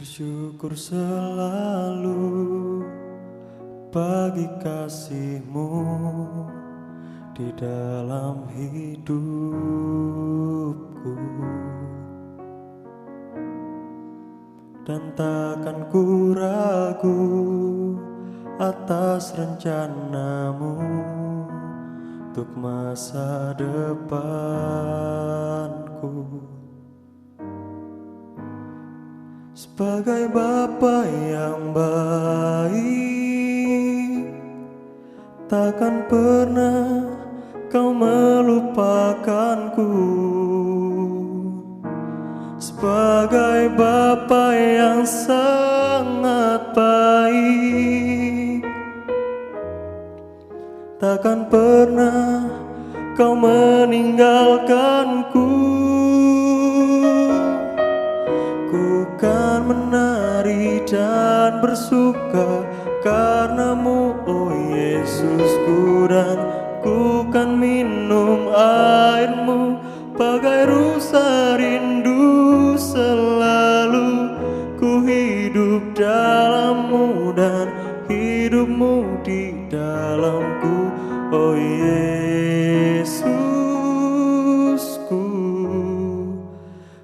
Bersyukur selalu bagi kasih-Mu di dalam hidupku, dan takkan ku ragu atas rencana-Mu untuk masa depanku. Sebagai Bapa yang baik, takkan pernah Kau melupakanku. Sebagai Bapa yang sangat baik, takkan pernah Kau meninggalkanku. Ku kan menari dan bersuka karena-Mu, oh Yesusku, dan ku kan minum air-Mu bagai rusa rindu. Selalu ku hidup dalam-Mu dan hidup-Mu di dalamku, oh Yesusku.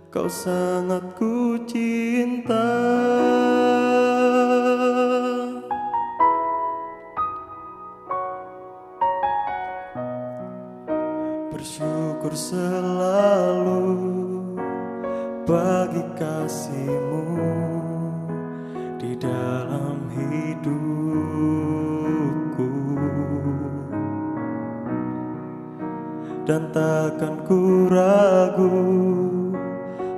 Kau sangat ku cinta. Bersyukur selalu bagi kasih-Mu di dalam hidupku, dan takkan ku ragu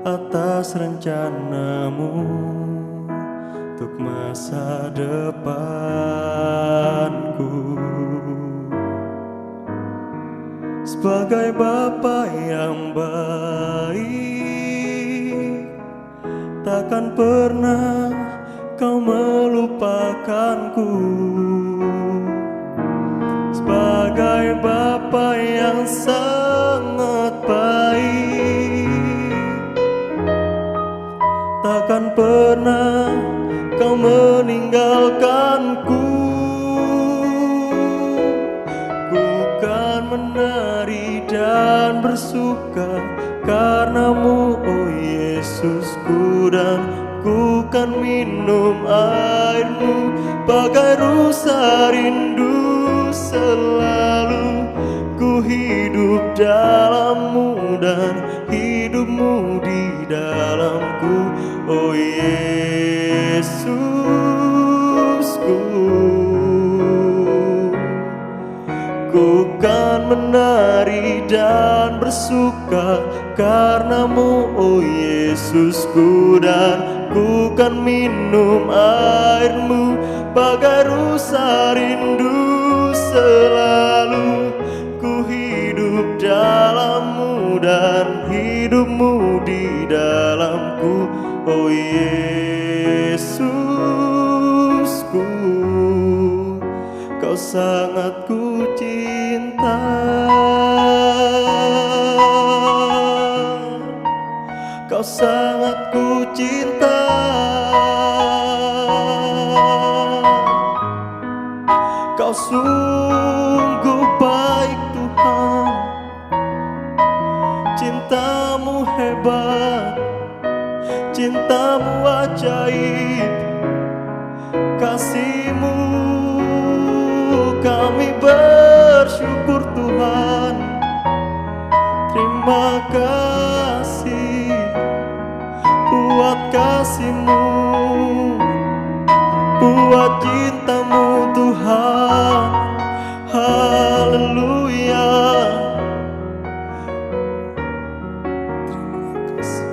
atas rencana-Mu untuk masa depanku. Sebagai Bapa yang baik, takkan pernah Kau melupakanku. Sebagai Bapa yang sangat baik, takkan pernah Kau meninggalkanku. Ku kan menari dan bersuka karena-Mu, oh Yesusku, dan ku kan minum air-Mu bagai rusa rindu. Selalu ku hidup dalam-Mu dan hidup-Mu di dalamku, oh Yesusku. Ku kan menari dan bersuka karena-Mu, oh Yesusku, dan ku kan minum air-Mu bagai rusa rindu. Selalu ku hidup dalam-Mu dan hidup-Mu di dalamku, oh Yesusku. Kau sangat ku cinta. Kau sangat ku cinta. Kau sungguh baik Tuhan, cinta-Mu hebat, cinta-Mu ajaib, kasih-Mu kami bersyukur Tuhan. Terima kasih buat kasih-Mu, buat cinta-Mu Tuhan. Haleluya. Terima kasih.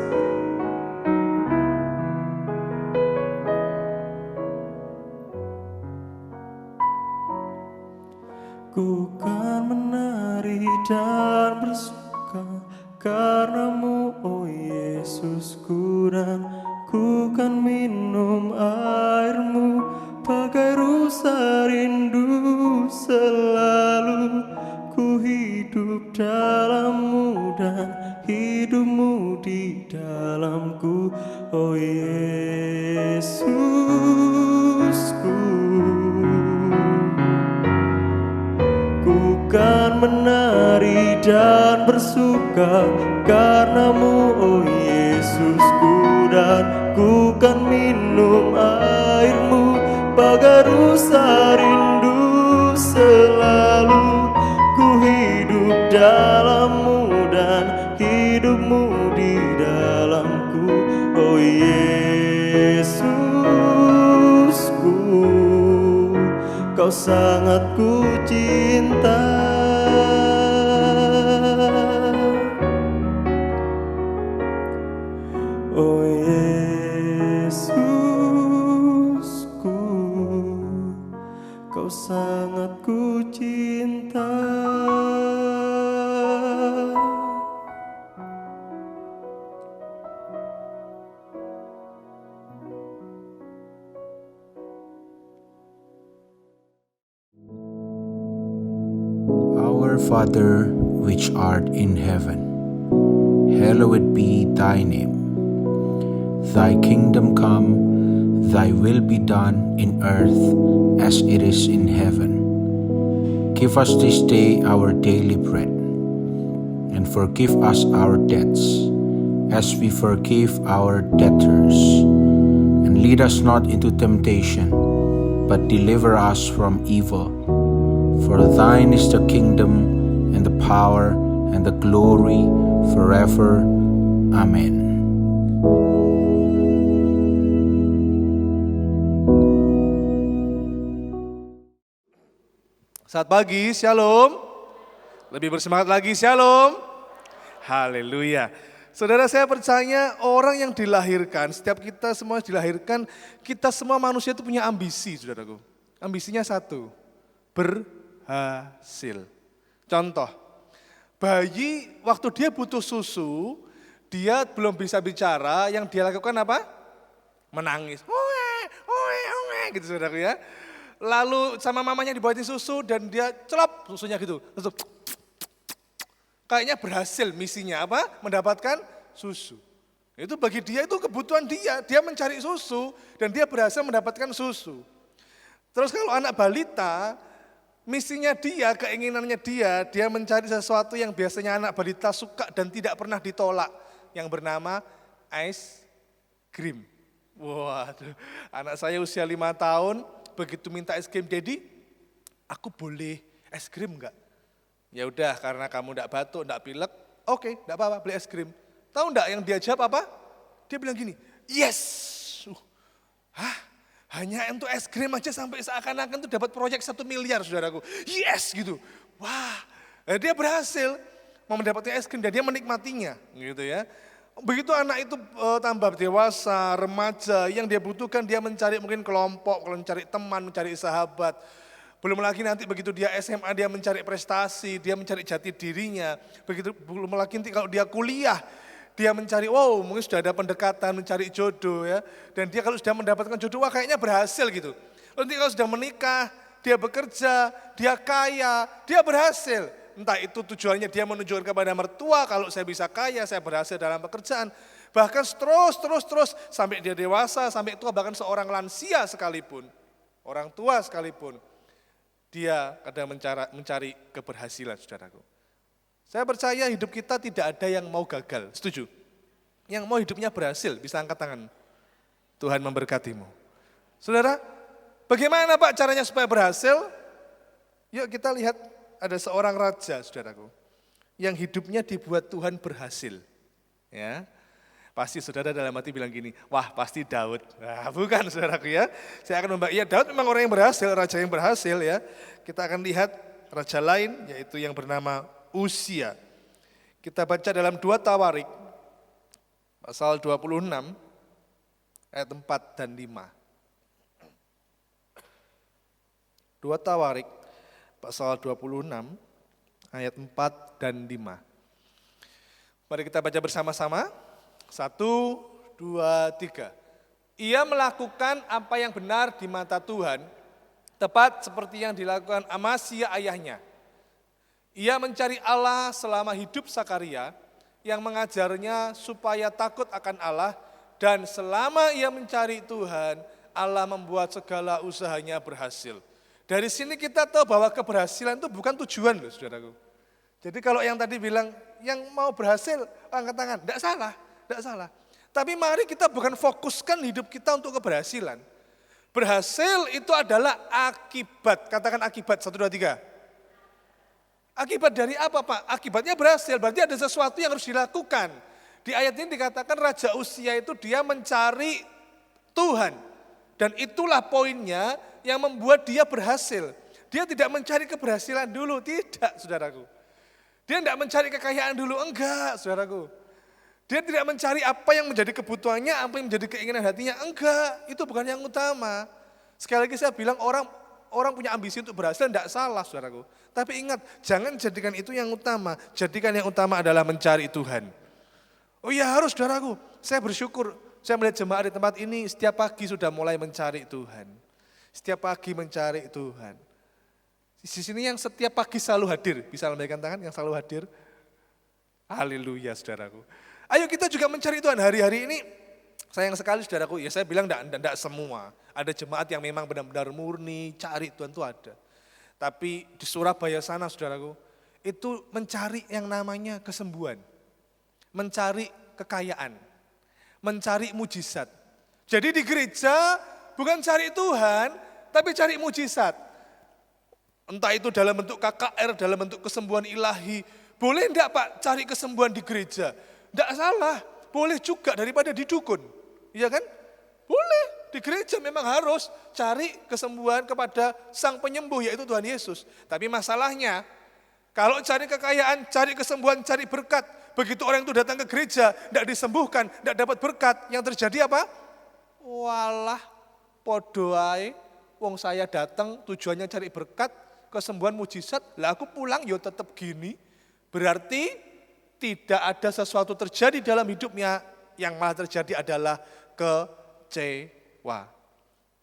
Ku kan menari dan bersuka karena-Mu, oh Yesusku, dan ku kan minum air-Mu bagai rusa rindu. Selalu ku hidup dalam-Mu dan hidupmu di dalamku, oh Yesusku. Ku kan menari dan bersuka karenamu, oh Yesusku, dan ku kan minum airmu bagai rusa rindu selalu. Ku hidup dalammu dan hidupmu di dalamku, oh Yesusku. Kau sangat ku cinta. Oh Yesusku, Kau sangat ku cinta. Our Father, which art in heaven, hallowed be thy name. Thy kingdom come, thy will be done in earth as it is in heaven. Give us this day our daily bread, and forgive us our debts, as we forgive our debtors. And lead us not into temptation, but deliver us from evil. For thine is the kingdom, and the power, and the glory, forever. Amen. Selamat pagi, shalom. Lebih bersemangat lagi, shalom. Haleluya. Saudara, saya percaya orang yang dilahirkan, setiap kita semua dilahirkan, kita semua manusia itu punya ambisi, saudaraku. Ambisinya satu, berhasil. Contoh, bayi waktu dia butuh susu, dia belum bisa bicara, yang dia lakukan apa? Menangis. Gitu saudaraku ya. Lalu sama mamanya dibuatin susu dan dia celop susunya gitu. Terus kayaknya berhasil misinya apa? Mendapatkan susu. Itu bagi dia itu kebutuhan dia mencari susu dan dia berhasil mendapatkan susu. Terus kalau anak balita, misinya dia, keinginannya dia mencari sesuatu yang biasanya anak balita suka dan tidak pernah ditolak, yang bernama ice cream. Waduh, anak saya usia 5 tahun, begitu minta es krim, Dedi, aku boleh es krim enggak? Ya udah, karena kamu enggak batuk, enggak pilek, oke, enggak apa-apa, beli es krim. Tahu enggak yang dia jawab apa? Dia bilang gini, yes. Hanya untuk es krim aja sampai seakan-akan tuh dapat proyek 1 miliar, saudaraku. Yes gitu. Wah, dia berhasil mendapatkan es krim dan dia menikmatinya, gitu ya. Begitu anak itu tambah dewasa, remaja, yang dia butuhkan dia mencari mungkin kelompok, mencari teman, mencari sahabat. Belum lagi nanti begitu dia SMA dia mencari prestasi, dia mencari jati dirinya. Begitu belum lagi nanti kalau dia kuliah, dia mencari, mungkin sudah ada pendekatan, mencari jodoh ya. Dan dia kalau sudah mendapatkan jodoh, wah kayaknya berhasil gitu. Nanti kalau sudah menikah, dia bekerja, dia kaya, dia berhasil. Entah itu tujuannya dia menunjukkan kepada mertua, kalau saya bisa kaya, saya berhasil dalam pekerjaan. Bahkan terus, sampai dia dewasa, sampai tua, bahkan seorang lansia sekalipun, orang tua sekalipun, dia kadang mencari keberhasilan, saudaraku. Saya percaya hidup kita tidak ada yang mau gagal, setuju? Yang mau hidupnya berhasil, bisa angkat tangan. Tuhan memberkatimu. Saudara, bagaimana Pak caranya supaya berhasil? Yuk kita lihat. Ada seorang raja, saudaraku, yang hidupnya dibuat Tuhan berhasil. Ya, pasti saudara dalam hati bilang gini, wah pasti Daud. Nah, bukan saudaraku ya. Saya akan membahas, ya Daud memang orang yang berhasil, raja yang berhasil ya. Kita akan lihat raja lain, yaitu yang bernama Uzia. Kita baca dalam 2 Tawarik, pasal 26, ayat 4 dan 5. 2 Tawarik, pasal 26 ayat 4 dan 5. Mari kita baca bersama-sama. 1, 2, 3. Ia melakukan apa yang benar di mata Tuhan, tepat seperti yang dilakukan Amasya ayahnya. Ia mencari Allah selama hidup Sakaria, yang mengajarnya supaya takut akan Allah, dan selama ia mencari Tuhan, Allah membuat segala usahanya berhasil. Dari sini kita tahu bahwa keberhasilan itu bukan tujuan loh saudaraku. Jadi kalau yang tadi bilang, yang mau berhasil, angkat tangan, tidak salah, tidak salah. Tapi mari kita bukan fokuskan hidup kita untuk keberhasilan. Berhasil itu adalah akibat, katakan akibat, 1, 2, 3. Akibat dari apa Pak? Akibatnya berhasil, berarti ada sesuatu yang harus dilakukan. Di ayat ini dikatakan Raja Uzia itu dia mencari Tuhan. Dan itulah poinnya yang membuat dia berhasil. Dia tidak mencari keberhasilan dulu, tidak saudaraku. Dia tidak mencari kekayaan dulu, enggak saudaraku. Dia tidak mencari apa yang menjadi kebutuhannya, apa yang menjadi keinginan hatinya, enggak. Itu bukan yang utama. Sekali lagi saya bilang orang punya ambisi untuk berhasil, tidak salah saudaraku. Tapi ingat, jangan jadikan itu yang utama. Jadikan yang utama adalah mencari Tuhan. Oh iya harus saudaraku, saya bersyukur. Saya melihat jemaat di tempat ini setiap pagi sudah mulai mencari Tuhan. Setiap pagi mencari Tuhan. Di sini yang setiap pagi selalu hadir, bisa lambaikan tangan yang selalu hadir. Haleluya saudaraku. Ayo kita juga mencari Tuhan hari-hari ini. Sayang sekali saudaraku, ya saya bilang enggak semua. Ada jemaat yang memang benar-benar murni, cari Tuhan itu ada. Tapi di Surabaya sana saudaraku, itu mencari yang namanya kesembuhan. Mencari kekayaan. Mencari mujizat. Jadi di gereja bukan cari Tuhan, tapi cari mujizat. Entah itu dalam bentuk KKR, dalam bentuk kesembuhan ilahi. Boleh enggak Pak cari kesembuhan di gereja? Enggak salah, boleh juga daripada di dukun. Iya kan? Boleh, di gereja memang harus cari kesembuhan kepada sang penyembuh yaitu Tuhan Yesus. Tapi masalahnya, kalau cari kekayaan, cari kesembuhan, cari berkat, begitu orang itu datang ke gereja, tidak disembuhkan, tidak dapat berkat, yang terjadi apa? Walah, podoai, wong saya datang tujuannya cari berkat, kesembuhan mujizat, lah aku pulang yo tetap gini. Berarti tidak ada sesuatu terjadi dalam hidupnya, yang malah terjadi adalah kecewa.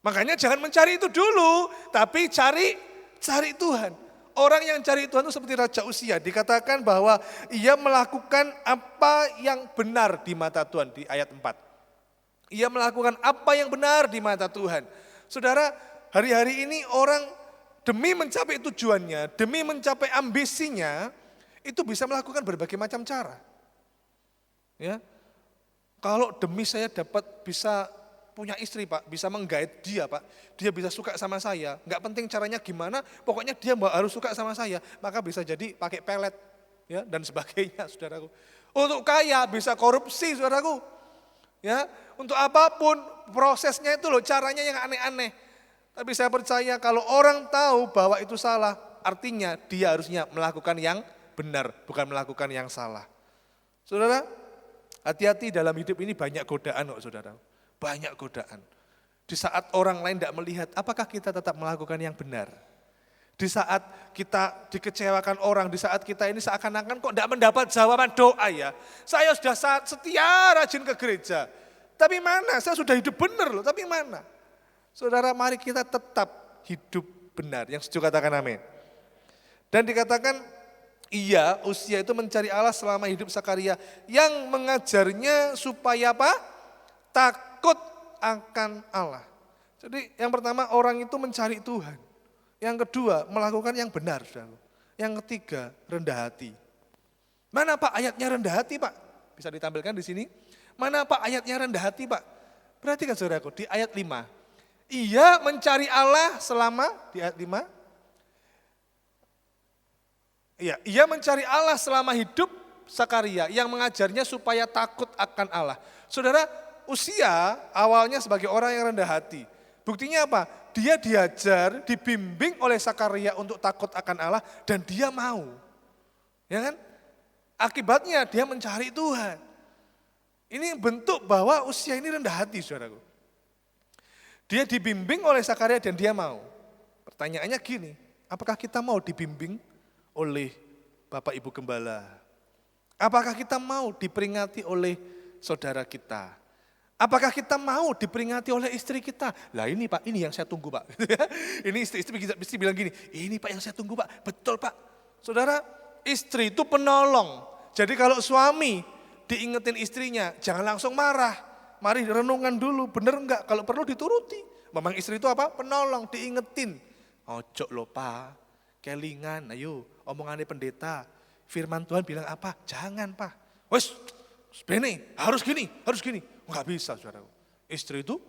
Makanya jangan mencari itu dulu, tapi cari Tuhan. Orang yang cari Tuhan itu seperti Raja Uzia, dikatakan bahwa ia melakukan apa yang benar di mata Tuhan di ayat 4. Ia melakukan apa yang benar di mata Tuhan. Saudara, hari-hari ini orang demi mencapai tujuannya, demi mencapai ambisinya, itu bisa melakukan berbagai macam cara. Ya, kalau demi saya dapat bisa punya istri Pak, bisa menggait dia Pak, dia bisa suka sama saya, nggak penting caranya gimana, pokoknya dia harus suka sama saya, maka bisa jadi pakai pelet, ya dan sebagainya, saudaraku. Untuk kaya bisa korupsi, saudaraku, ya untuk apapun prosesnya itu loh, caranya yang aneh-aneh. Tapi saya percaya kalau orang tahu bahwa itu salah, artinya dia harusnya melakukan yang benar, bukan melakukan yang salah. Saudara, hati-hati dalam hidup ini banyak godaan kok saudara. Banyak godaan. Di saat orang lain tidak melihat, apakah kita tetap melakukan yang benar? Di saat kita dikecewakan orang, di saat kita ini seakan-akan kok tidak mendapat jawaban doa ya. Saya sudah setia rajin ke gereja. Tapi mana? Saya sudah hidup benar loh, tapi mana? Saudara, mari kita tetap hidup benar. Yang setuju katakan amin. Dan dikatakan, iya, Uzia itu mencari Allah selama hidup Sakaria yang mengajarnya supaya apa? Takut akan Allah. Jadi yang pertama orang itu mencari Tuhan. Yang kedua melakukan yang benar. Saudara. Yang ketiga rendah hati. Mana Pak ayatnya rendah hati Pak? Bisa ditampilkan di sini. Mana Pak ayatnya rendah hati Pak? Perhatikan saudaraku di ayat 5. Ia mencari Allah selama di ayat 5. Iya, ia mencari Allah selama hidup Sakaria yang mengajarnya supaya takut akan Allah. Saudara, Uzia awalnya sebagai orang yang rendah hati. Buktinya apa? Dia diajar, dibimbing oleh Sakaria untuk takut akan Allah dan dia mau. Ya kan? Akibatnya dia mencari Tuhan. Ini bentuk bahwa Uzia ini rendah hati, saudaraku. Dia dibimbing oleh Sakaria dan dia mau. Pertanyaannya gini, apakah kita mau dibimbing oleh Bapak Ibu Gembala? Apakah kita mau diperingati oleh saudara kita? Apakah kita mau diperingati oleh istri kita? Lah ini Pak, ini yang saya tunggu Pak. Ini istri bisa bilang gini, ini Pak yang saya tunggu Pak, betul Pak. Saudara, istri itu penolong. Jadi kalau suami diingetin istrinya, jangan langsung marah. Mari renungan dulu, bener enggak? Kalau perlu dituruti. Memang istri itu apa? Penolong, diingetin. Ojo lho Pak, kelingan, ayo omongannya pendeta. Firman Tuhan bilang apa? Jangan Pak. Wes, bene, harus gini. Enggak bisa saudaraku. Istri itu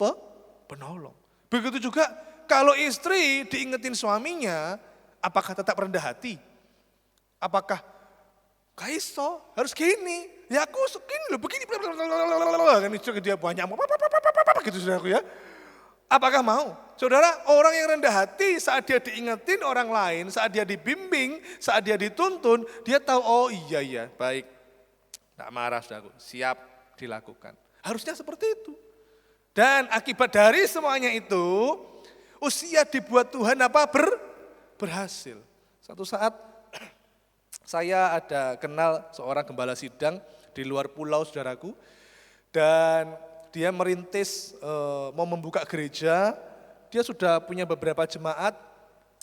penolong. Begitu juga kalau istri diingetin suaminya, apakah tetap rendah hati? Apakah kaiso harus gini? Ya aku segini loh, begini. Kan istri dia banyak gitu saudaraku ya. Apakah mau? Saudara, orang yang rendah hati saat dia diingetin orang lain, saat dia dibimbing, saat dia dituntun, dia tahu, oh iya, baik. Tidak marah saudaraku, siap dilakukan. Harusnya seperti itu. Dan akibat dari semuanya itu, usia dibuat Tuhan berhasil. Satu saat saya ada kenal seorang gembala sidang di luar pulau saudaraku. Dan dia merintis mau membuka gereja, dia sudah punya beberapa jemaat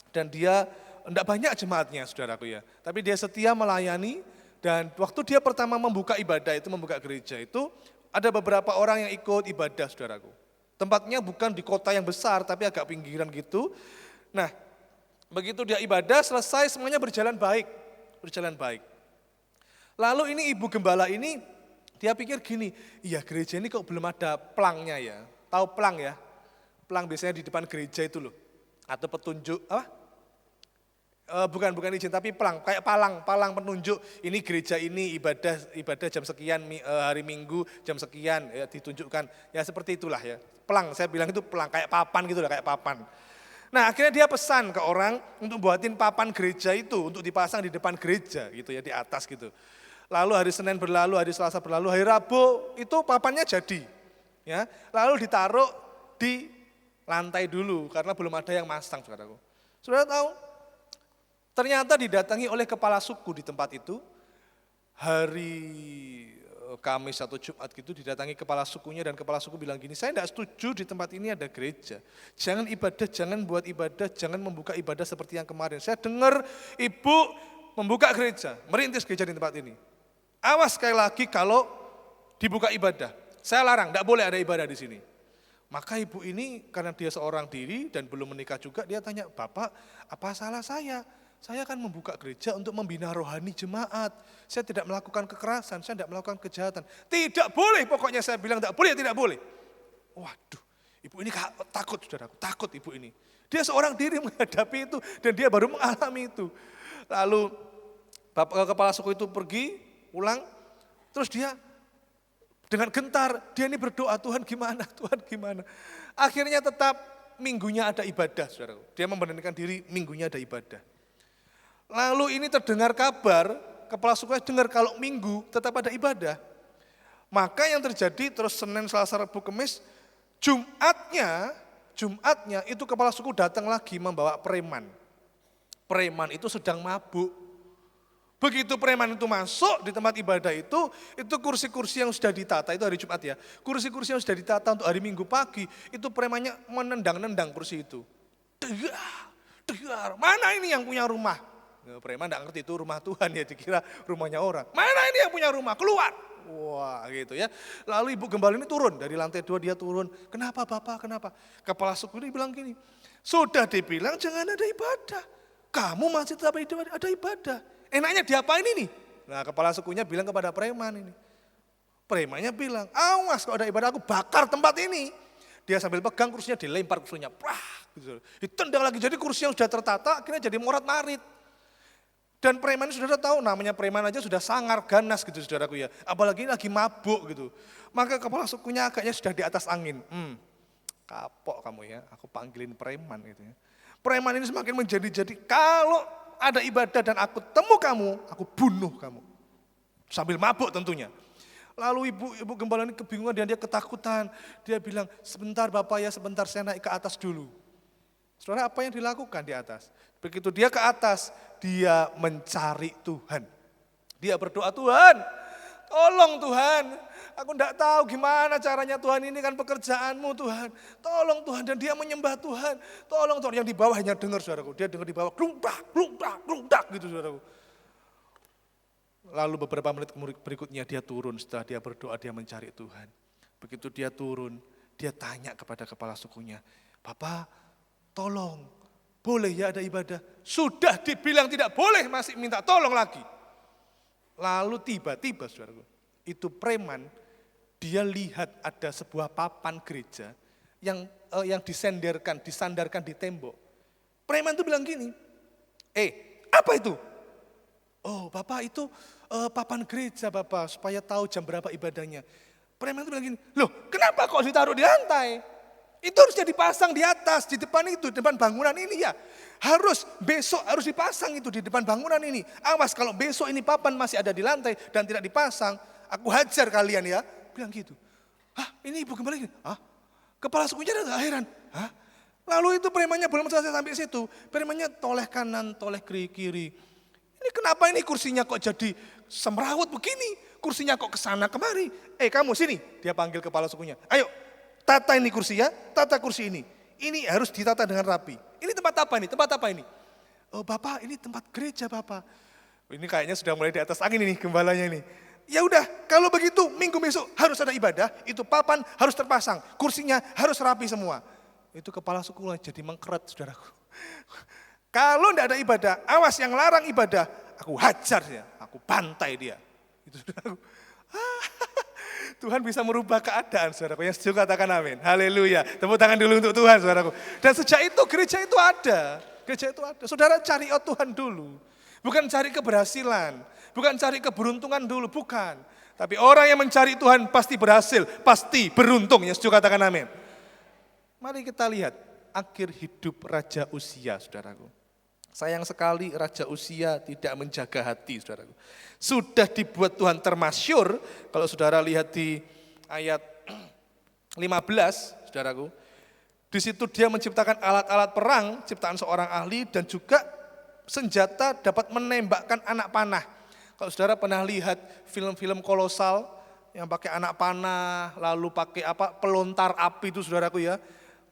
dan dia tidak banyak jemaatnya saudaraku ya. Tapi dia setia melayani dan waktu dia pertama membuka ibadah itu, membuka gereja itu, ada beberapa orang yang ikut ibadah saudaraku. Tempatnya bukan di kota yang besar tapi agak pinggiran gitu. Nah begitu dia ibadah selesai semuanya berjalan baik. Lalu ini ibu gembala ini, dia pikir gini, iya gereja ini kok belum ada plangnya ya. Tahu plang ya? Plang biasanya di depan gereja itu loh. Atau petunjuk, apa? Bukan izin, tapi plang, kayak palang penunjuk. Ini gereja ini ibadah jam sekian, hari Minggu jam sekian, ya, ditunjukkan. Ya seperti itulah ya. Plang, saya bilang itu plang, kayak papan gitu lah, kayak papan. Nah akhirnya dia pesan ke orang untuk buatin papan gereja itu, untuk dipasang di depan gereja gitu ya, di atas gitu. Lalu hari Senin berlalu, hari Selasa berlalu, hari Rabu itu papannya jadi. Ya, lalu ditaruh di lantai dulu karena belum ada yang masang saudaraku. Saudara tahu? Ternyata didatangi oleh kepala suku di tempat itu. Hari Kamis atau Jumat gitu didatangi kepala sukunya dan kepala suku bilang gini, saya tidak setuju di tempat ini ada gereja. Jangan ibadah, jangan buat ibadah, jangan membuka ibadah seperti yang kemarin. Saya dengar ibu membuka gereja, merintis gereja di tempat ini. Awas sekali lagi kalau dibuka ibadah. Saya larang, tidak boleh ada ibadah di sini. Maka ibu ini karena dia seorang diri dan belum menikah juga, dia tanya, Bapak apa salah saya? Saya akan membuka gereja untuk membina rohani jemaat. Saya tidak melakukan kekerasan, saya tidak melakukan kejahatan. Tidak boleh, pokoknya saya bilang tidak boleh. Waduh, ibu ini takut saudaraku, takut ibu ini. Dia seorang diri menghadapi itu dan dia baru mengalami itu. Lalu Bapak kepala suku itu pergi, pulang, terus dia dengan gentar, dia ini berdoa, Tuhan gimana. Akhirnya tetap minggunya ada ibadah, saudaraku. Dia memberanikan diri, minggunya ada ibadah. Lalu ini terdengar kabar, kepala suku dengar kalau minggu tetap ada ibadah. Maka yang terjadi terus Senin, Selasa, Rabu, Kamis, Jumatnya itu kepala suku datang lagi membawa preman. Preman itu sedang mabuk. Begitu preman itu masuk di tempat ibadah itu kursi-kursi yang sudah ditata, itu hari Jumat ya. Kursi-kursi yang sudah ditata untuk hari Minggu pagi, itu premannya menendang-nendang kursi itu. Degar, mana ini yang punya rumah? Preman enggak ngerti itu rumah Tuhan ya, dikira rumahnya orang. Mana ini yang punya rumah? Keluar. Wah gitu ya. Lalu ibu gembala ini turun, dari lantai 2 dia turun. Kenapa Bapak, kenapa? Kepala suku ini bilang gini, sudah dibilang jangan ada ibadah. Kamu masih tetap ada ibadah. Enaknya diapain ini? Nah kepala sukunya bilang kepada preman ini. Premannya bilang, awas kalau ada ibadah aku bakar tempat ini. Dia sambil pegang kursinya dilempar kursinya. Gitu. Ditendang lagi, jadi kursi yang sudah tertata akhirnya jadi morat-marit. Dan preman ini sudah tahu, namanya preman aja sudah sangar, ganas gitu saudaraku ya. Apalagi lagi mabuk gitu. Maka kepala sukunya agaknya sudah di atas angin. Kapok kamu ya, aku panggilin preman gitu ya. Preman ini semakin menjadi-jadi, kalau ada ibadah dan aku temu kamu, aku bunuh kamu. Sambil mabuk tentunya. Lalu ibu gembala ini kebingungan dan dia ketakutan. Dia bilang, sebentar Bapak ya, sebentar saya naik ke atas dulu. Saudara, apa yang dilakukan di atas? Begitu dia ke atas, dia mencari Tuhan. Dia berdoa, Tuhan, tolong Tuhan. Aku tidak tahu gimana caranya Tuhan, ini kan pekerjaanmu Tuhan. Tolong Tuhan, dan dia menyembah Tuhan. Tolong Tuhan, yang di bawahnya dengar saudaraku. Dia dengar di bawah, glungdak gitu saudaraku. Lalu beberapa menit berikutnya dia turun, setelah dia berdoa dia mencari Tuhan. Begitu dia turun, dia tanya kepada kepala sukunya, Bapak tolong, boleh ya ada ibadah? Sudah dibilang tidak boleh, masih minta tolong lagi. Lalu tiba-tiba saudaraku, itu preman, dia lihat ada sebuah papan gereja yang disandarkan di tembok. Preman itu bilang gini, apa itu? Oh Bapak itu papan gereja Bapak, supaya tahu jam berapa ibadahnya. Preman itu bilang gini, loh kenapa kok ditaruh di lantai? Itu harusnya dipasang di atas, di depan itu, di depan bangunan ini ya. Besok harus dipasang itu di depan bangunan ini. Awas kalau besok ini papan masih ada di lantai dan tidak dipasang, aku hajar kalian ya. Bilang gitu. Ini ibu kembali gini. Kepala sukunya ada heran. Lalu itu premannya belum selesai sampai situ. Premannya toleh kanan, toleh kiri. Ini kenapa ini kursinya kok jadi semrawut begini? Kursinya kok kesana kemari? Kamu sini. Dia panggil kepala sukunya. Ayo, tata ini kursi ya, tata kursi ini. Ini harus ditata dengan rapi. Ini tempat apa ini? Tempat apa ini? Oh Bapak, ini tempat gereja Bapak. Ini kayaknya sudah mulai di atas angin ini gembalanya ini. Ya udah, kalau begitu minggu besok harus ada ibadah, itu papan harus terpasang, kursinya harus rapi semua. Itu kepala suku jadi mengkeret saudaraku. Kalau tidak ada ibadah, awas yang larang ibadah, aku hajar dia, aku bantai dia. Itu saudaraku. Tuhan bisa merubah keadaan, saudaraku. Yang setuju katakan amin. Haleluya. Tepuk tangan dulu untuk Tuhan, saudaraku. Dan sejak itu gereja itu ada. Gereja itu ada. Saudara cari Tuhan dulu. Bukan cari keberhasilan. Bukan cari keberuntungan dulu, bukan. Tapi orang yang mencari Tuhan pasti berhasil, pasti beruntung. Yang setuju katakan amin. Mari kita lihat akhir hidup Raja Uzia, saudaraku. Sayang sekali Raja Uzia tidak menjaga hati, saudaraku. Sudah dibuat Tuhan termasyur, kalau saudara lihat di ayat 15, saudaraku. Di situ dia menciptakan alat-alat perang, ciptaan seorang ahli, dan juga senjata dapat menembakkan anak panah. Kalau saudara pernah lihat film-film kolosal yang pakai anak panah, lalu pakai pelontar api itu saudaraku ya.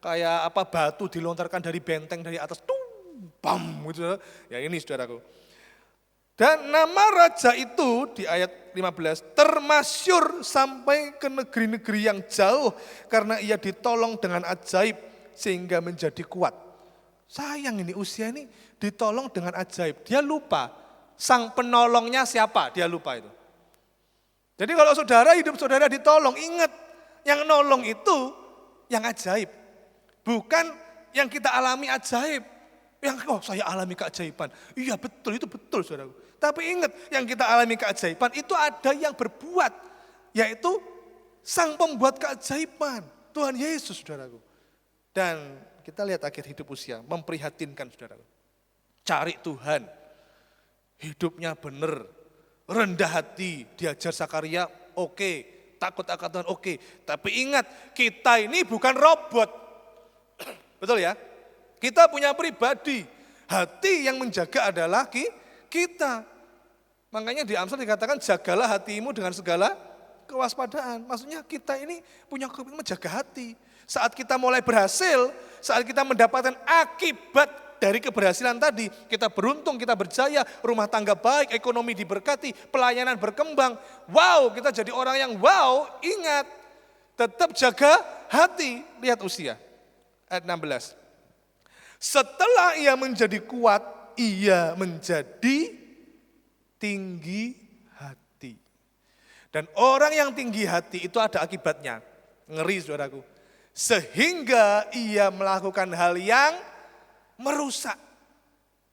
Kayak batu dilontarkan dari benteng dari atas, bam gitu. Ya ini saudaraku. Dan nama raja itu di ayat 15 termasyur sampai ke negeri-negeri yang jauh karena ia ditolong dengan ajaib sehingga menjadi kuat. Sayang ini Uzia ini ditolong dengan ajaib. Dia lupa sang penolongnya siapa, dia lupa itu. Jadi kalau saudara hidup saudara ditolong, ingat yang nolong itu yang ajaib. Bukan yang kita alami ajaib. Yang saya alami keajaiban. Iya betul, itu betul saudaraku. Tapi ingat yang kita alami keajaiban itu ada yang berbuat. Yaitu sang pembuat keajaiban. Tuhan Yesus saudaraku. Dan kita lihat akhir hidup Uzia, memprihatinkan saudaraku. Cari Tuhan. Hidupnya benar. Rendah hati, diajar Zakaria, oke. Takut akan Tuhan, oke. Tapi ingat, kita ini bukan robot. Betul ya? Kita punya pribadi. Hati yang menjaga adalah kita. Makanya di Amsal dikatakan jagalah hatimu dengan segala kewaspadaan. Maksudnya kita ini punya komitmen menjaga hati. Saat kita mulai berhasil, saat kita mendapatkan akibat dari keberhasilan tadi, kita beruntung, kita berjaya, rumah tangga baik, ekonomi diberkati, pelayanan berkembang. Wow, kita jadi orang yang wow, ingat. Tetap jaga hati. Lihat Uzia. Ayat 16. Setelah ia menjadi kuat, ia menjadi tinggi hati. Dan orang yang tinggi hati itu ada akibatnya. Ngeri saudaraku. Sehingga ia melakukan hal yang merusak.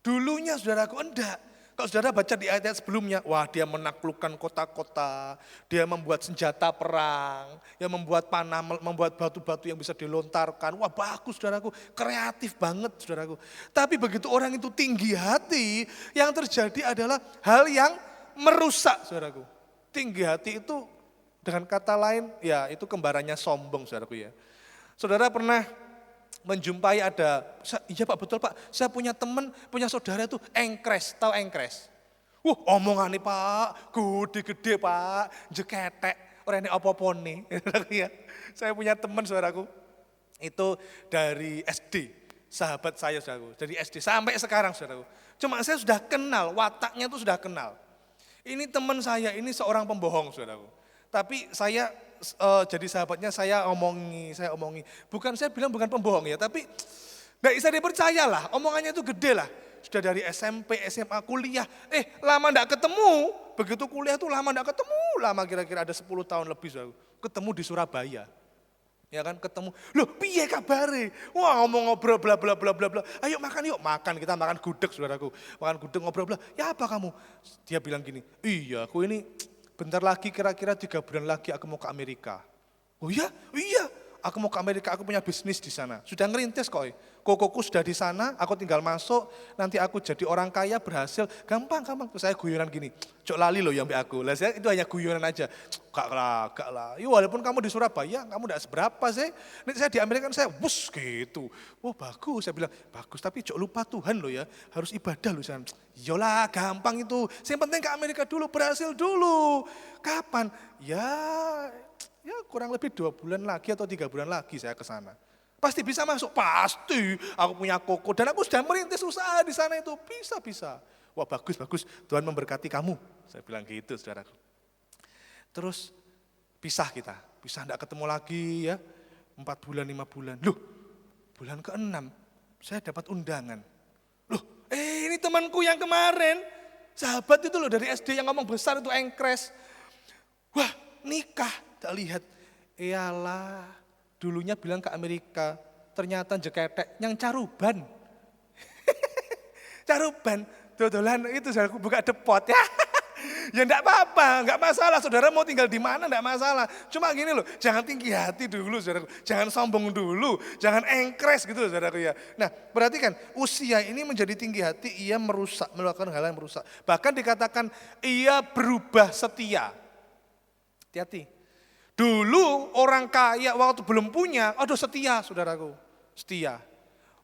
Dulunya saudaraku enggak. Kalau saudara baca di ayat-ayat sebelumnya, wah dia menaklukkan kota-kota, dia membuat senjata perang, dia membuat panah, membuat batu-batu yang bisa dilontarkan. Wah bagus saudaraku, kreatif banget saudaraku. Tapi begitu orang itu tinggi hati, yang terjadi adalah hal yang merusak saudaraku. Tinggi hati itu dengan kata lain, ya itu kembarannya sombong saudaraku ya. Saudara pernah menjumpai iya Pak betul Pak, saya punya teman, punya saudara itu engkres, tahu engkres? Omongan nih Pak, gede-gede Pak, jeketek, orang ini apa-apa nih. Saya punya teman saudaraku, itu dari SD, sahabat saya saudaraku, dari SD sampai sekarang saudaraku. Cuma saya sudah kenal, wataknya itu sudah kenal. Ini teman saya, ini seorang pembohong saudaraku. Tapi saya jadi sahabatnya saya omongi. Bukan saya bilang bukan pembohong ya, tapi nggak bisa dipercaya lah, omongannya itu gede lah. Sudah dari SMP, SMA, kuliah, lama nggak ketemu. Begitu kuliah tuh lama nggak ketemu, lama kira-kira ada 10 tahun lebih saudaraku. Ketemu di Surabaya. Ya kan ketemu, loh piye kabare? Wah ngomong ngobrol bla bla bla bla bla. Ayo makan yuk, makan kita makan gudeg saudaraku. Makan gudeg ngobrol bla. Ya apa kamu? Dia bilang gini, iya aku ini bentar lagi kira-kira 3 bulan lagi aku mau ke Amerika. Oh iya? Iya. Aku mau ke Amerika, aku punya bisnis di sana. Sudah ngerintis kok. Kokoku sudah di sana, aku tinggal masuk, nanti aku jadi orang kaya, berhasil, gampang. Terus saya guyonan gini, cok lali loh yang aku. Lah saya itu hanya guyonan aja. Gak lah. Ya walaupun kamu di Surabaya, kamu tidak seberapa sih. Nanti saya di Amerika, saya bus gitu. Wah bagus, saya bilang, bagus tapi cok lupa Tuhan loh ya, harus ibadah loh. Yolah gampang itu, yang penting ke Amerika dulu, berhasil dulu. Kapan? Ya kurang lebih 2 bulan lagi atau 3 bulan lagi saya ke sana. Pasti bisa masuk, pasti. Aku punya koko dan aku sudah merintis usaha di sana itu, bisa. Wah bagus, Tuhan memberkati kamu. Saya bilang gitu saudaraku. Terus pisah enggak ketemu lagi ya. 4 bulan, 5 bulan. Loh, bulan ke-6 saya dapat undangan. Loh, ini temanku yang kemarin, sahabat itu loh dari SD yang ngomong besar itu engkres. Wah, nikah, tak lihat. Iyalah, dulunya bilang ke Amerika, ternyata jeketek yang caruban. Caruban, dodolan itu saya buka depot ya. Ya enggak apa-apa, enggak masalah. Saudara mau tinggal di mana enggak masalah. Cuma gini loh, jangan tinggi hati dulu saudaraku. Jangan sombong dulu, jangan engkres gitu saudaraku ya. Nah, perhatikan, usia ini menjadi tinggi hati, ia merusak, melakukan hal yang merusak. Bahkan dikatakan ia berubah setia. Hati-hati. Dulu orang kaya waktu belum punya, aduh setia saudaraku, setia.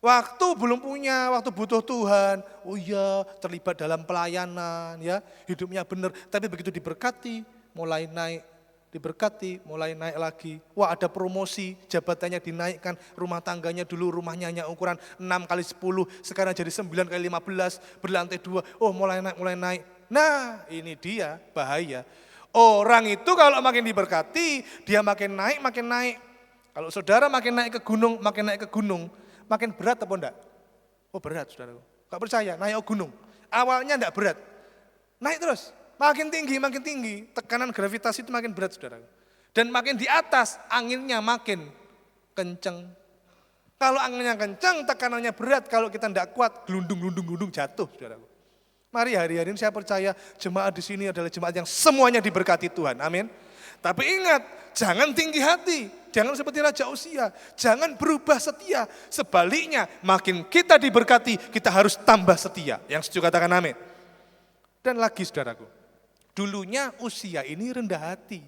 Waktu belum punya, waktu butuh Tuhan, oh iya terlibat dalam pelayanan ya, hidupnya benar. Tapi begitu diberkati, mulai naik, diberkati, mulai naik lagi. Wah ada promosi, jabatannya dinaikkan, rumah tangganya dulu rumahnya hanya ukuran 6 kali 10, sekarang jadi 9 kali 15, berlantai 2, oh mulai naik. Nah ini dia bahaya. Orang itu kalau makin diberkati, dia makin naik. Kalau saudara makin naik ke gunung, makin berat apa enggak? Oh berat saudara. Gak percaya, naik ke gunung. Awalnya enggak berat, naik terus, makin tinggi. Tekanan gravitasi itu makin berat saudara. Dan makin di atas, anginnya makin kenceng. Kalau anginnya kenceng, tekanannya berat. Kalau kita enggak kuat, gelundung jatuh saudara. Mari hari-hari ini saya percaya jemaat di sini adalah jemaat yang semuanya diberkati Tuhan. Amin. Tapi ingat, jangan tinggi hati. Jangan seperti Raja Usia. Jangan berubah setia. Sebaliknya, makin kita diberkati, kita harus tambah setia. Yang setuju katakan amin. Dan lagi saudaraku, dulunya Usia ini rendah hati.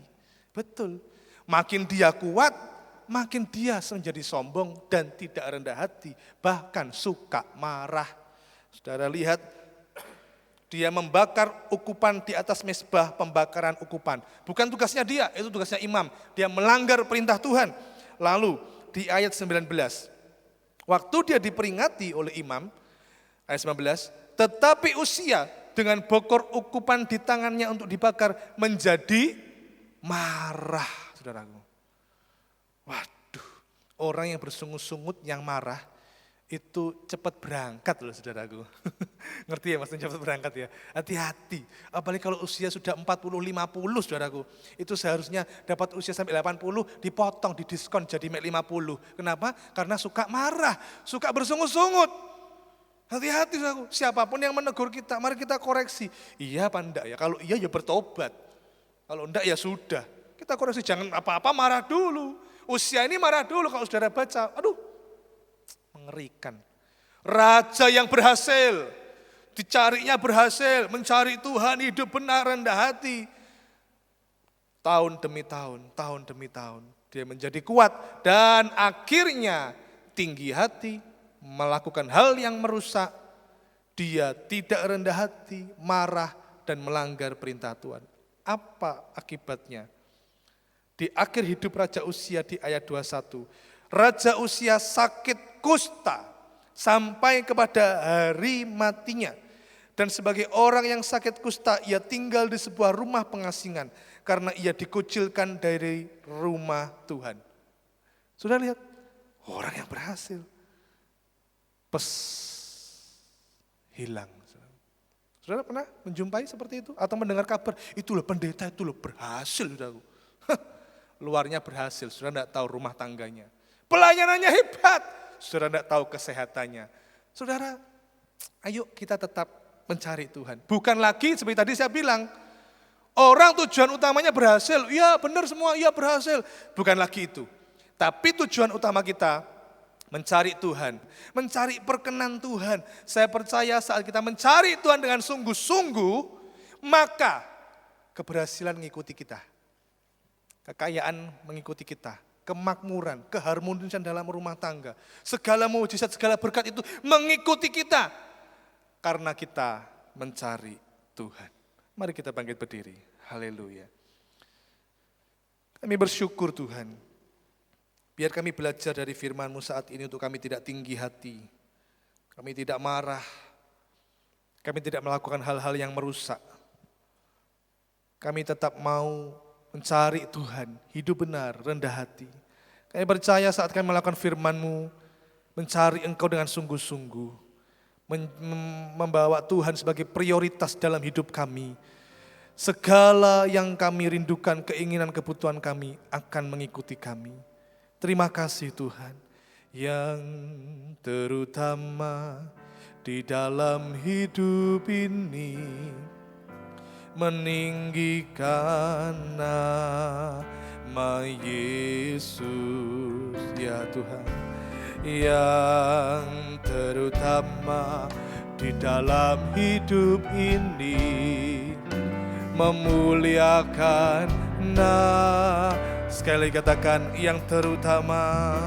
Betul. Makin dia kuat, makin dia menjadi sombong dan tidak rendah hati. Bahkan suka marah. Saudara lihat, dia membakar ukupan di atas mezbah pembakaran ukupan. Bukan tugasnya dia, itu tugasnya imam. Dia melanggar perintah Tuhan. Lalu di ayat 19, waktu dia diperingati oleh imam, ayat 19, tetapi Usia dengan bokor ukupan di tangannya untuk dibakar menjadi marah. Saudaraku. Waduh, orang yang bersungut-sungut yang marah, itu cepat berangkat loh saudaraku. Ngerti ya maksudnya cepat berangkat ya. Hati-hati. Apalagi kalau usia sudah 40-50 saudaraku. Itu seharusnya dapat usia sampai 80 dipotong, didiskon jadi 50. Kenapa? Karena suka marah, suka bersungut-sungut. Hati-hati saudaraku. Siapapun yang menegur kita, mari kita koreksi. Iya apa enggak ya? Kalau iya ya bertobat. Kalau enggak ya sudah. Kita koreksi, jangan apa-apa marah dulu. Usia ini marah dulu kalau saudara baca. Aduh, mengerikan. Raja yang berhasil, dicarinya berhasil, mencari Tuhan, hidup benar, rendah hati. Tahun demi tahun, dia menjadi kuat dan akhirnya tinggi hati, melakukan hal yang merusak. Dia tidak rendah hati, marah dan melanggar perintah Tuhan. Apa akibatnya? Di akhir hidup Raja Usia di ayat 21, Raja Usia sakit kusta sampai kepada hari matinya. Dan sebagai orang yang sakit kusta, ia tinggal di sebuah rumah pengasingan karena ia dikucilkan dari rumah Tuhan. Sudah lihat? Orang yang berhasil. Hilang. Saudara pernah menjumpai seperti itu? Atau mendengar kabar, itu loh pendeta, itu loh berhasil. Saudaraku. Luarnya berhasil, saudara tidak tahu rumah tangganya. Pelayanannya hebat, saudara tidak tahu kesehatannya. Saudara, ayo kita tetap mencari Tuhan. Bukan lagi seperti tadi saya bilang, orang tujuan utamanya berhasil. Iya benar semua, iya berhasil. Bukan lagi itu. Tapi tujuan utama kita mencari Tuhan, mencari perkenan Tuhan. Saya percaya saat kita mencari Tuhan dengan sungguh-sungguh, maka keberhasilan mengikuti kita. Kekayaan mengikuti kita, kemakmuran, keharmonisan dalam rumah tangga. Segala mujizat, segala berkat itu mengikuti kita. Karena kita mencari Tuhan. Mari kita bangkit berdiri. Haleluya. Kami bersyukur Tuhan. Biar kami belajar dari firman-Mu saat ini untuk kami tidak tinggi hati. Kami tidak marah. Kami tidak melakukan hal-hal yang merusak. Kami tetap mau mencari Tuhan, hidup benar, rendah hati. Kami percaya saat kami melakukan firman-Mu, mencari Engkau dengan sungguh-sungguh, membawa Tuhan sebagai prioritas dalam hidup kami. Segala yang kami rindukan, keinginan, kebutuhan kami akan mengikuti kami. Terima kasih Tuhan, yang terutama di dalam hidup ini, meninggikan nama Yesus ya Tuhan, yang terutama di dalam hidup ini, memuliakan sekali katakan yang terutama,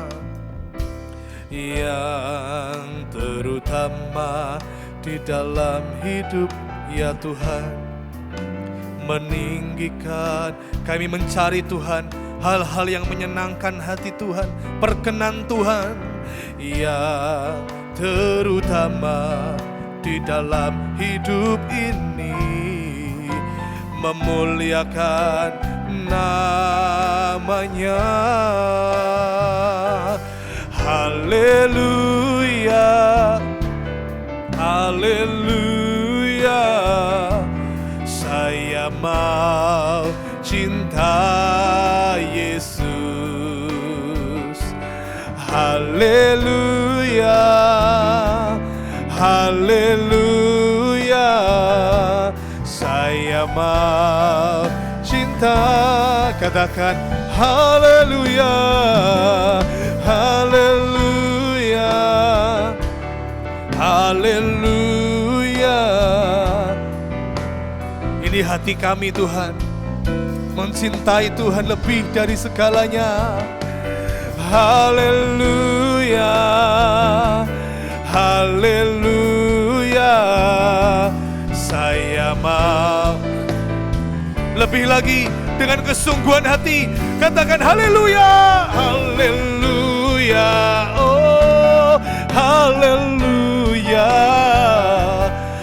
yang terutama di dalam hidup ya Tuhan, meninggikan, kami mencari Tuhan, hal-hal yang menyenangkan hati Tuhan, perkenan Tuhan, yang terutama di dalam hidup ini, memuliakan namanya. Haleluya, haleluya. Saya mau cinta Yesus. Haleluya, haleluya. Saya mau cinta. Katakan haleluya, haleluya, haleluya. Ini hati kami Tuhan, mencintai Tuhan lebih dari segalanya. Haleluya, haleluya. Saya mau lebih lagi dengan kesungguhan hati. Katakan haleluya, haleluya, oh haleluya.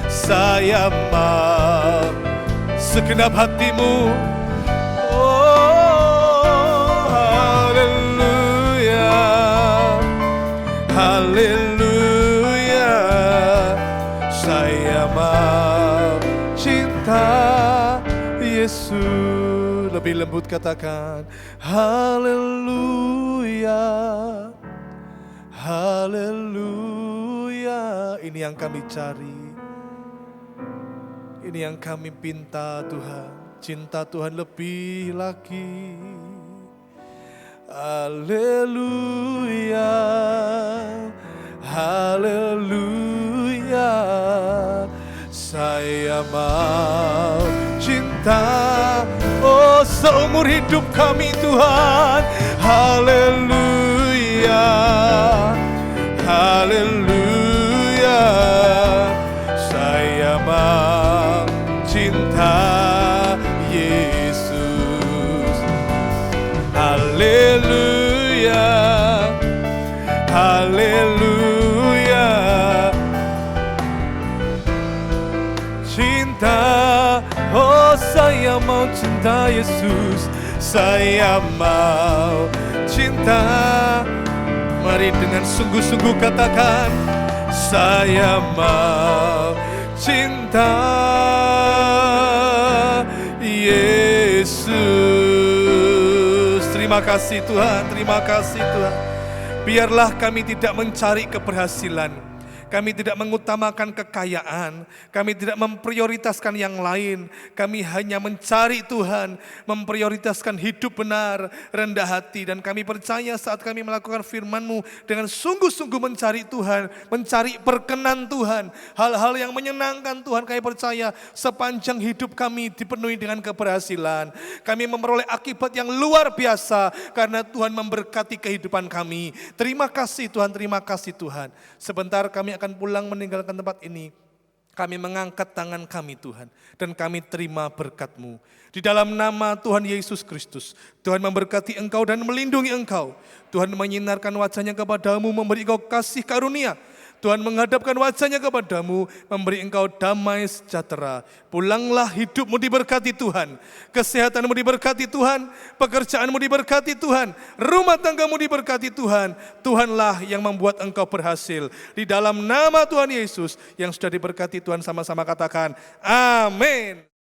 Saya mau segenap hatimu. Oh haleluya, haleluya. Saya mau cinta Yesus. Lebih lembut katakan haleluya, haleluya. Ini yang kami cari, ini yang kami pinta Tuhan. Cinta Tuhan lebih lagi. Haleluya, haleluya. Saya mau cinta, oh seumur hidup kami Tuhan. Haleluya, haleluya. Saya mau cinta Yesus. Haleluya, haleluya. cinta Yesus, saya mau cinta. Mari dengan sungguh-sungguh katakan, saya mau cinta Yesus. Terima kasih Tuhan, terima kasih Tuhan. Biarlah kami tidak mencari keberhasilan, kami tidak mengutamakan kekayaan, kami tidak memprioritaskan yang lain. Kami hanya mencari Tuhan, memprioritaskan hidup benar, rendah hati. Dan kami percaya saat kami melakukan firman-Mu dengan sungguh-sungguh mencari Tuhan, mencari perkenan Tuhan, hal-hal yang menyenangkan Tuhan, kami percaya sepanjang hidup kami dipenuhi dengan keberhasilan. Kami memperoleh akibat yang luar biasa karena Tuhan memberkati kehidupan kami. Terima kasih Tuhan, terima kasih Tuhan. Sebentar kami akan pulang meninggalkan tempat ini. Kami mengangkat tangan kami Tuhan, dan kami terima berkat-Mu. Di dalam nama Tuhan Yesus Kristus, Tuhan memberkati engkau dan melindungi engkau. Tuhan menyinarkan wajah-Nya kepadamu, memberi engkau kasih karunia. Tuhan menghadapkan wajah-Nya kepadamu, memberi engkau damai sejahtera. Pulanglah, hidupmu diberkati Tuhan, kesehatanmu diberkati Tuhan, pekerjaanmu diberkati Tuhan, rumah tanggamu diberkati Tuhan. Tuhanlah yang membuat engkau berhasil. Di dalam nama Tuhan Yesus yang sudah diberkati Tuhan, sama-sama katakan amin.